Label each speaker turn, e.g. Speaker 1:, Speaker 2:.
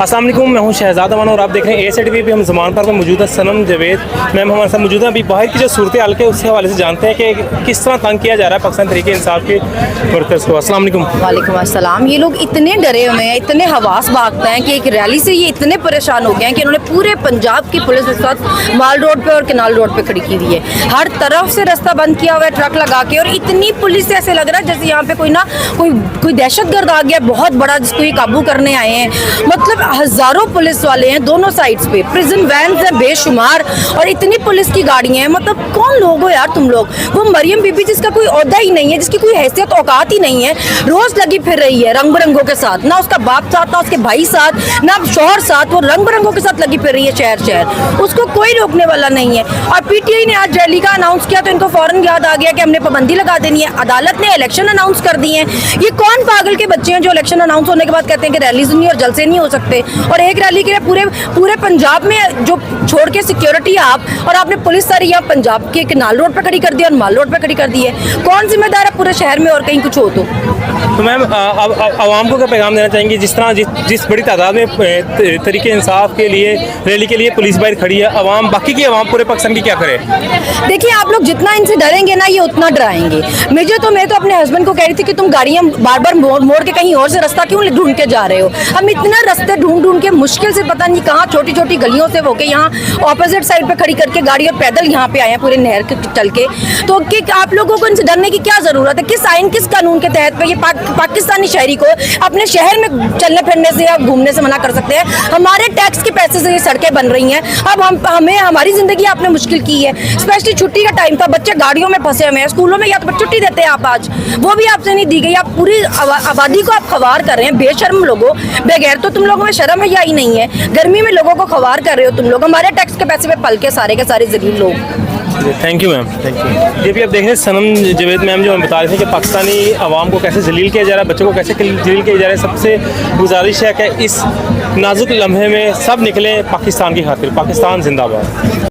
Speaker 1: अस्सलाम वालेकुम, मैं हूं शहजाद अमान और आप देख रहे हैं ASA-TV पे। हम ज़मान पर मौजूद है सनम जावेद मैम हमारे साथ मौजूद है। अभी बाहर की जो सूरत हाल है उसके हवाले से जानते हैं कि किस तरह तंग किया जा रहा है पाकिस्तान तहरीक इंसाफ के वर्कर्स को। अस्सलाम वालेकुम।
Speaker 2: वालेकुम अस्सलाम। ये लोग इतने डरे हुए हैं, इतने हवास भागते हैं कि एक रैली से ये इतने परेशान हो गए हैं कि इन्होंने पूरे पंजाब की पुलिस के साथ माल रोड पे और केनाल रोड पे खड़ी की हुई है। हर तरफ से रास्ता बंद किया हुआ है ट्रक लगा के, और इतनी पुलिस से ऐसे लग रहा है जैसे यहाँ पे कोई दहशतगर्द आ गया बहुत बड़ा जिसको ये काबू करने आए हैं। मतलब हजारों पुलिस वाले हैं दोनों साइड्स पे, प्रिजन वैन है बेशुमार, और इतनी पुलिस की गाड़ियां हैं। मतलब कौन लोग हो यार तुम लोग? वो मरियम बीबी जिसका कोई ओहदा ही नहीं है, जिसकी कोई हैसियत औकात ही नहीं है, रोज लगी फिर रही है रंग बिरंगों के साथ। ना उसका बाप साथ, ना उसके भाई साथ, ना शौहर साथ, वो रंग बिरंगों के साथ लगी फिर रही है शहर शहर। उसको कोई रोकने वाला नहीं है। और PTI ने आज रैली का अनाउंस किया तो इनको फौरन याद आ गया कि हमने पाबंदी लगा देनी है। अदालत ने इलेक्शन अनाउंस कर दिए हैं। ये कौन पागल के बच्चे हैं जो इलेक्शन अनाउंस होने के बाद कहते हैं कि रैलीज नहीं और जलसे नहीं हो सकते? और एक रैली के लिए पूरे पंजाब में जो छोड़ के सिक्योरिटी आप, और आपने पुलिस सारी यहाँ पंजाब के केनाल रोड पर खड़ी कर दी और माल रोड पर खड़ी कर दी है। कौन जिम्मेदार है पूरे शहर में और कहीं कुछ हो तो
Speaker 1: मैम आवाम को क्या पैगाम देना चाहेंगे जिस तरह जिस बड़ी तादाद में तहरीक इंसाफ के लिए रैली के लिए पुलिस बाहर खड़ी है, अवाम बाकी की अवाम पूरे पाकिस्तान की क्या करे?
Speaker 2: देखिए, आप लोग जितना इनसे डरेंगे ना ये उतना डराएंगे। मैं तो अपने हस्बैंड को कह रही थी कि तुम गाड़ियां बार बार मोड़ के कहीं और से रास्ता क्यों ढूंढ के जा रहे हो? हम इतना रास्ते ढूंढ के मुश्किल से पता नहीं कहाँ छोटी छोटी गलियों से होके यहाँ ऑपोजिट साइड पे खड़ी करके गाड़ी और पैदल यहाँ पे आए हैं पूरे नहर के चल के। तो कि आप लोगों को इनसे डरने की क्या जरूरत है? किस आइन किस कानून के तहत पे ये पाकिस्तानी शहरी को अपने शहर में चलने फिरने से या घूमने से मना कर सकते हैं? हमारे टैक्स के पैसे से ये सड़कें बन रही हैं। अब हमें हमारी जिंदगी आपने मुश्किल की है। स्पेशली छुट्टी का टाइम था, बच्चे गाड़ियों में फंसे हुए हैं, स्कूलों में या तो छुट्टी देते हैं आप आज, वो भी आपसे नहीं दी गई। आप पूरी आबादी को आप खवार कर रहे हैं। बेशर्म लोगों, बगैर तो तुम लोगों में शर्म है या ही नहीं है? गर्मी में लोगों को खवार कर रहे हो तुम लोग, हमारे टैक्स के पैसे पे पल के सारे जलील लोग।
Speaker 1: Thank you ma'am, thank you. ये भी आप देख रहे हैं सनम जावेद मैम जो हम बता रहे थे कि पाकिस्तानी आवाम को कैसे जलील किया जा रहा है, बच्चों को कैसे जलील किया जा रहा है। सबसे गुजारिश है कि इस नाजुक लम्हे में सब निकलें पाकिस्तान की खातिर। पाकिस्तान जिंदाबाद।